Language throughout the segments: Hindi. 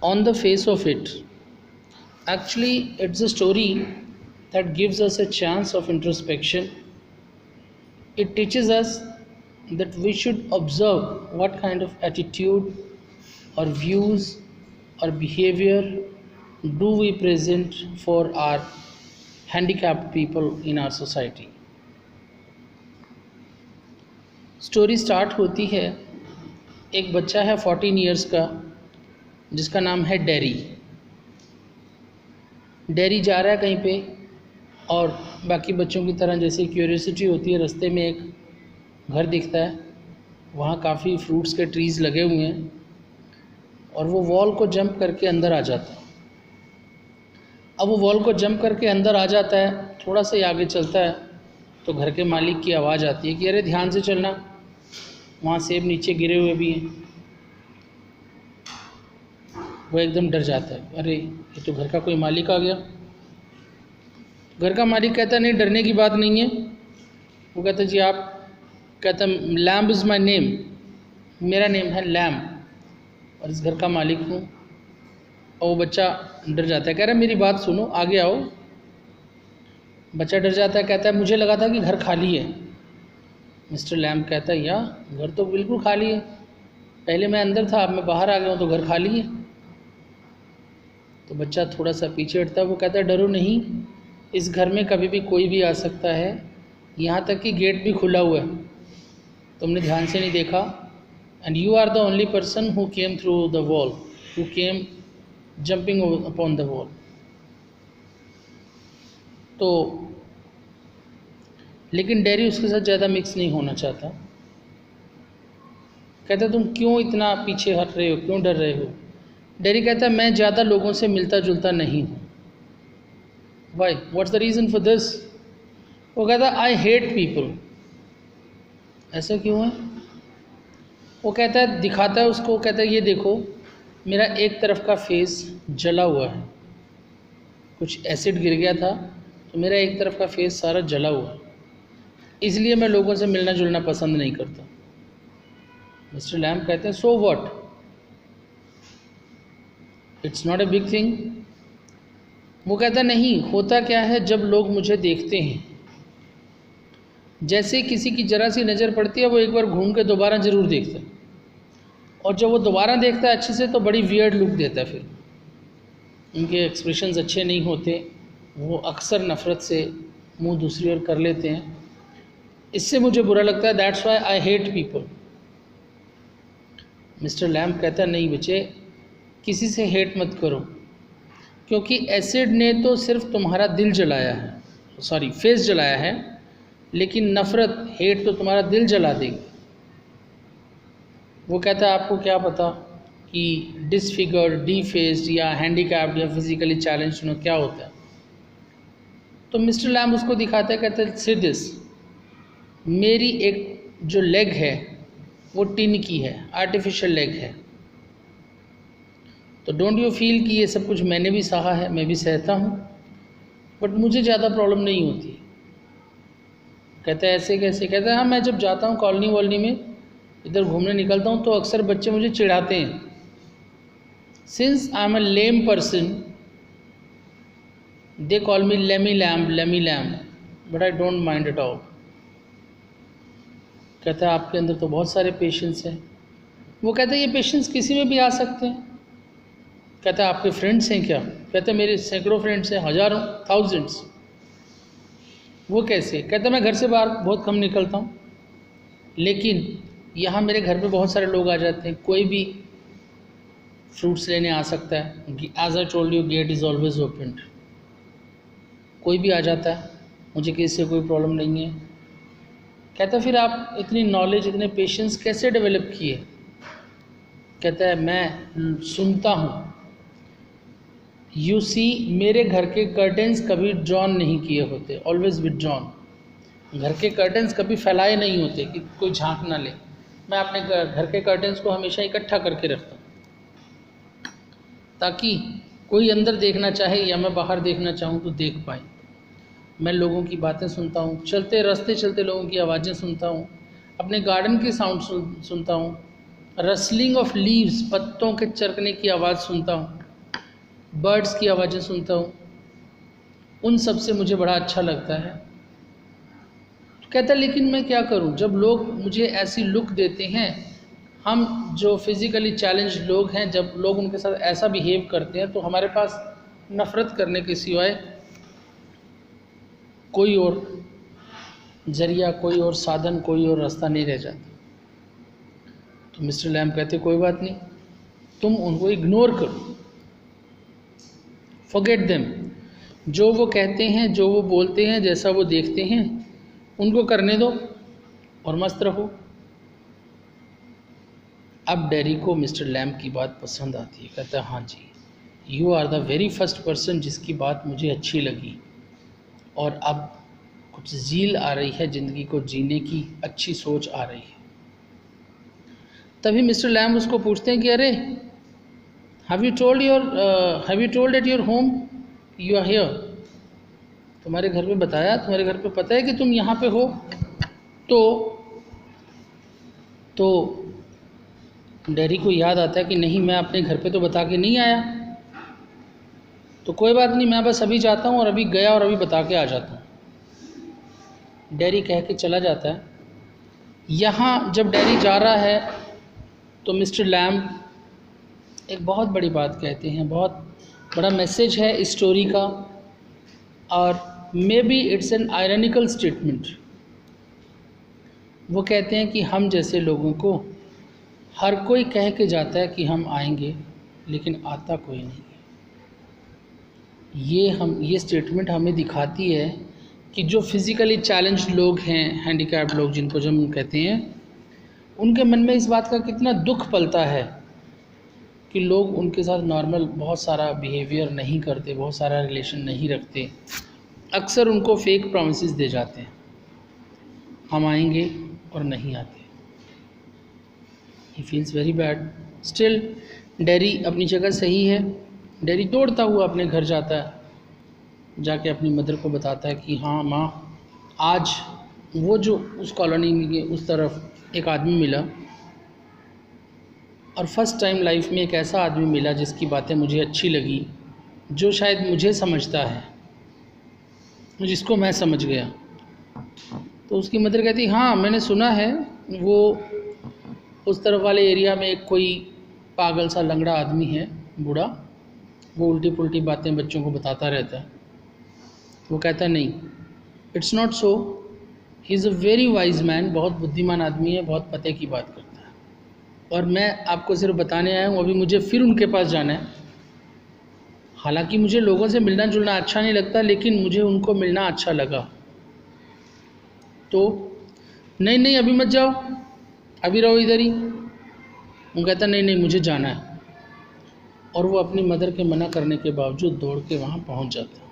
On the face of it, actually, it's a story that gives us a chance of introspection. It teaches us that we should observe what kind of attitude or views or behavior do we present for our handicapped people in our society. Story start होती है, एक बच्चा है 14 ईयर्स का जिसका नाम है डेरी। डेरी जा रहा है कहीं पे और बाकी बच्चों की तरह जैसे क्यूरियोसिटी होती है, रास्ते में एक घर दिखता है, वहाँ काफ़ी फ्रूट्स के ट्रीज़ लगे हुए हैं और वो वॉल को जंप करके अंदर आ जाता है। अब वो वॉल को जंप करके अंदर आ जाता है, थोड़ा सा ही आगे चलता है तो घर के मालिक की आवाज़ आती है कि अरे ध्यान से चलना, वहाँ सेब नीचे गिरे हुए भी हैं। वो एकदम डर जाता है, अरे ये तो घर का कोई मालिक आ गया। घर का मालिक कहता है नहीं, डरने की बात नहीं है। वो कहता है जी आप, कहता लैम्ब इज़ माई नेम, मेरा नेम है लैम्ब और इस घर का मालिक हूँ। और वो बच्चा डर जाता है, कह रहा है मेरी बात सुनो, आगे आओ। बच्चा डर जाता है, कहता है मुझे लगा था कि घर खाली है। मिस्टर लैम्ब कहता है या घर तो बिल्कुल खाली है, पहले मैं अंदर था, अब मैं बाहर आ गया हूँ तो घर खाली है। तो बच्चा थोड़ा सा पीछे हटता है, वो कहता है डरो नहीं, इस घर में कभी भी कोई भी आ सकता है, यहाँ तक कि गेट भी खुला हुआ है, तुमने ध्यान से नहीं देखा। And you are the only person who came through the wall, who came jumping upon the wall. तो लेकिन डेरी उसके साथ ज़्यादा मिक्स नहीं होना चाहता। कहता तुम क्यों इतना पीछे हट रहे हो, क्यों डर रहे हो। डेरी कहता है मैं ज़्यादा लोगों से मिलता जुलता नहीं हूँ। Why, what's the reason for this. वो कहता आई हेट पीपल। ऐसा क्यों है। वो कहता है, दिखाता है उसको, कहता है ये देखो मेरा एक तरफ का फेस जला हुआ है, कुछ एसिड गिर गया था तो मेरा एक तरफ का फेस सारा जला हुआ है, इसलिए मैं लोगों से मिलना जुलना पसंद नहीं करता। मिस्टर लैम्ब कहते हैं so what, it's not a big thing. वो कहता नहीं, होता क्या है जब लोग मुझे देखते हैं, जैसे किसी की जरा सी नज़र पड़ती है वो एक बार घूम के दोबारा ज़रूर देखता है, और जब वो दोबारा देखता है अच्छे से तो बड़ी वियर्ड लुक देता है। फिर उनके एक्सप्रेशंस अच्छे नहीं होते, वो अक्सर नफ़रत से मुंह दूसरी ओर कर लेते हैं, इससे मुझे बुरा लगता है, that's why I hate people. Mister lamb कहता है नहीं बच्चे, किसी से हेट मत करो, क्योंकि एसिड ने तो सिर्फ तुम्हारा दिल जलाया है, सॉरी फेस जलाया है, लेकिन नफ़रत हेट तो तुम्हारा दिल जला देगी। वो कहता है आपको क्या पता कि डिसफिगर्ड, डीफेस्ड या हैंडीकैप्ड या फिजिकली चैलेंज क्या होता है। तो मिस्टर लैम्ब उसको दिखाता है, कहता है सी दिस, मेरी एक जो लेग है वो टिन की है, आर्टिफिशियल लेग है, तो डोंट यू फील कि ये सब कुछ मैंने भी सहा है, मैं भी सहता हूँ, बट मुझे ज़्यादा प्रॉब्लम नहीं होती। कहता है ऐसे कैसे। कहता है हाँ, मैं जब जाता हूँ कॉलोनी वॉलोनी में इधर घूमने निकलता हूँ तो अक्सर बच्चे मुझे चिढ़ाते हैं। Since I am a lame person they call me lamey lamb, but I don't mind it all. कहता है आपके अंदर तो बहुत सारे पेशेंस हैं। वो कहता है ये पेशेंस किसी में भी आ सकते हैं। कहता है आपके फ्रेंड्स हैं क्या। कहता है मेरे सैकड़ों फ्रेंड्स हैं, हज़ारों, थाउजेंड्स। वो कैसे। कहता है मैं घर से बाहर बहुत कम निकलता हूँ, लेकिन यहाँ मेरे घर पे बहुत सारे लोग आ जाते हैं, कोई भी फ्रूट्स लेने आ सकता है। As I told you, gate is always open, कोई भी आ जाता है, मुझे किसी से कोई प्रॉब्लम नहीं है। कहता फिर आप इतनी नॉलेज, इतने पेशेंस कैसे डेवलप किए। कहता है मैं सुनता हूँ। यू सी, मेरे घर के कर्टेंस कभी ड्रॉन नहीं किए होते, ऑलवेज विथड्रॉन। घर के कर्टेंस कभी फैलाए नहीं होते कि कोई झांक ना ले। मैं अपने घर के कर्टेंस को हमेशा इकट्ठा करके रखता हूँ ताकि कोई अंदर देखना चाहे या मैं बाहर देखना चाहूँ तो देख पाए। मैं लोगों की बातें सुनता हूँ, चलते रास्ते चलते लोगों की आवाज़ें सुनता हूँ, अपने गार्डन के साउंड सुनता हूँ, रसलिंग ऑफ लीव्स, पत्तों के चरकने की आवाज़ सुनता हूँ, बर्ड्स की आवाज़ें सुनता हूँ, उन सब से मुझे बड़ा अच्छा लगता है। तो कहता है लेकिन मैं क्या करूँ, जब लोग मुझे ऐसी लुक देते हैं, हम जो फिज़िकली चैलेंज लोग हैं, जब लोग उनके साथ ऐसा बिहेव करते हैं तो हमारे पास नफ़रत करने के सिवाय कोई और जरिया, कोई और साधन, कोई और रास्ता नहीं रह जाता। तो मिस्टर लैम्ब कहते कोई बात नहीं, तुम उनको इग्नोर करो, फॉरगेट देम। जो वो कहते हैं, जो वो बोलते हैं, जैसा वो देखते हैं, उनको करने दो और मस्त रहो। अब डेरी को मिस्टर लैम्ब की बात पसंद आती है। कहता है हाँ जी, you are the very first person जिसकी बात मुझे अच्छी लगी, और अब कुछ ज़ील आ रही है, ज़िंदगी को जीने की अच्छी सोच आ रही है। तभी मिस्टर लैम्ब उसको पूछते हैं कि अरे have you told at your home you are here, तुम्हारे घर पे बताया, तुम्हारे घर पे पता है कि तुम यहाँ पे हो? तो डेरी को याद आता है कि नहीं, मैं अपने घर पे तो बता के नहीं आया। तो कोई बात नहीं, मैं बस अभी जाता हूँ और अभी गया और अभी बता के आ जाता हूँ। डेरी कह के चला जाता है। यहाँ जब डेरी जा रहा है तो मिस्टर लैम्ब एक बहुत बड़ी बात कहते हैं, बहुत बड़ा मैसेज है इस स्टोरी का, और may be it's an ironical statement. वो कहते हैं कि हम जैसे लोगों को हर कोई कह के जाता है कि हम आएंगे, लेकिन आता कोई नहीं। ये स्टेटमेंट हमें दिखाती है कि जो फिज़िकली चैलेंज्ड लोग हैं, हैंडीकैप्ड लोग जिनको जो हम कहते हैं, उनके मन में इस बात का कितना दुख पलता है कि लोग उनके साथ नॉर्मल बहुत सारा बिहेवियर नहीं करते, बहुत सारा रिलेशन नहीं रखते, अक्सर उनको फेक प्रॉमिसेस दे जाते हैं, हम आएंगे और नहीं आते। He feels very bad. Still dairy अपनी जगह सही है। डेरी दौड़ता हुआ अपने घर जाता है, जाके अपनी मदर को बताता है कि हाँ माँ, आज वो जो उस कॉलोनी में उस तरफ एक आदमी मिला, और फर्स्ट टाइम लाइफ में एक ऐसा आदमी मिला जिसकी बातें मुझे अच्छी लगी, जो शायद मुझे समझता है, जिसको मैं समझ गया। तो उसकी मदर कहती हाँ, मैंने सुना है वो उस तरफ वाले एरिया में एक कोई पागल सा लंगड़ा आदमी है, बूढ़ा, वो उल्टी पुल्टी बातें बच्चों को बताता रहता है। वो कहता है नहीं, it's not so, he is a very wise man, बहुत बुद्धिमान आदमी है, बहुत पते की बात करता है, और मैं आपको सिर्फ बताने आया हूँ, अभी मुझे फिर उनके पास जाना है। हालांकि मुझे लोगों से मिलना जुलना अच्छा नहीं लगता, लेकिन मुझे उनको मिलना अच्छा लगा। तो नहीं नहीं, अभी मत जाओ, अभी रहो इधर ही। वो कहता नहीं नहीं, मुझे जाना है, और वो अपनी मदर के मना करने के बावजूद दौड़ के वहाँ पहुँच जाता।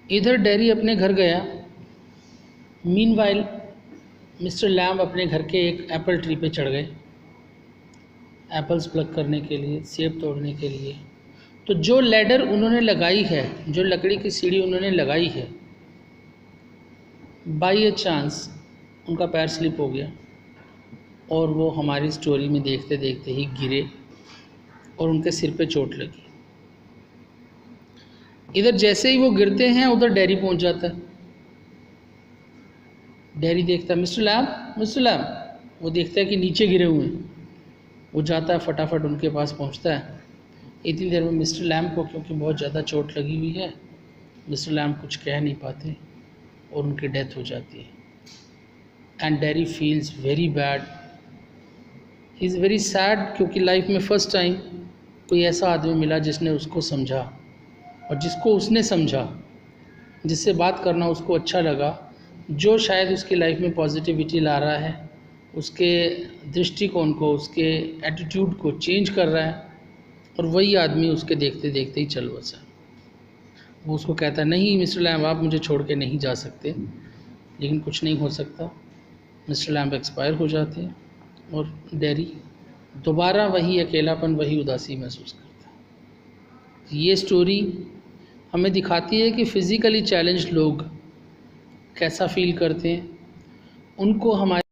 इधर डेरी अपने घर गया। मीनवाइल मिस्टर लैम्ब अपने घर के एक एप्पल ट्री पे चढ़ गए, एप्पल्स प्लग करने के लिए, सेब तोड़ने के लिए। तो जो लैडर उन्होंने लगाई है, जो लकड़ी की सीढ़ी उन्होंने लगाई है, बाई ए चांस उनका पैर स्लिप हो गया, और वो हमारी स्टोरी में देखते देखते ही गिरे और उनके सिर पे चोट लगी। इधर जैसे ही वो गिरते हैं, उधर डेरी पहुंच जाता है। डेरी देखता है मिस्टर लैम्ब, वो देखता है कि नीचे गिरे हुए हैं। वो जाता है, फटाफट उनके पास पहुंचता है। इतनी देर में मिस्टर लैम्ब को क्योंकि बहुत ज़्यादा चोट लगी हुई है, मिस्टर लैम्ब कुछ कह नहीं पाते और उनकी डेथ हो जाती है। And dairy feels very bad, he is very sad, क्योंकि लाइफ में फ़र्स्ट टाइम कोई ऐसा आदमी मिला जिसने उसको समझा, और जिसको उसने समझा, जिससे बात करना उसको अच्छा लगा, जो शायद उसकी लाइफ में पॉजिटिविटी ला रहा है, उसके दृष्टिकोण को, उसके एटीट्यूड को चेंज कर रहा है, और वही आदमी उसके देखते देखते ही चल बसा। वो उसको कहता है नहीं मिस्टर लैम्ब, आप मुझे छोड़ के नहीं जा सकते, लेकिन कुछ नहीं हो सकता। मिस्टर लैम्ब एक्सपायर हो जाते हैं, और डेरी दोबारा वही अकेलापन, वही उदासी महसूस करता है। ये स्टोरी हमें दिखाती है कि फ़िज़िकली चैलेंज्ड लोग कैसा फील करते हैं, उनको हमारे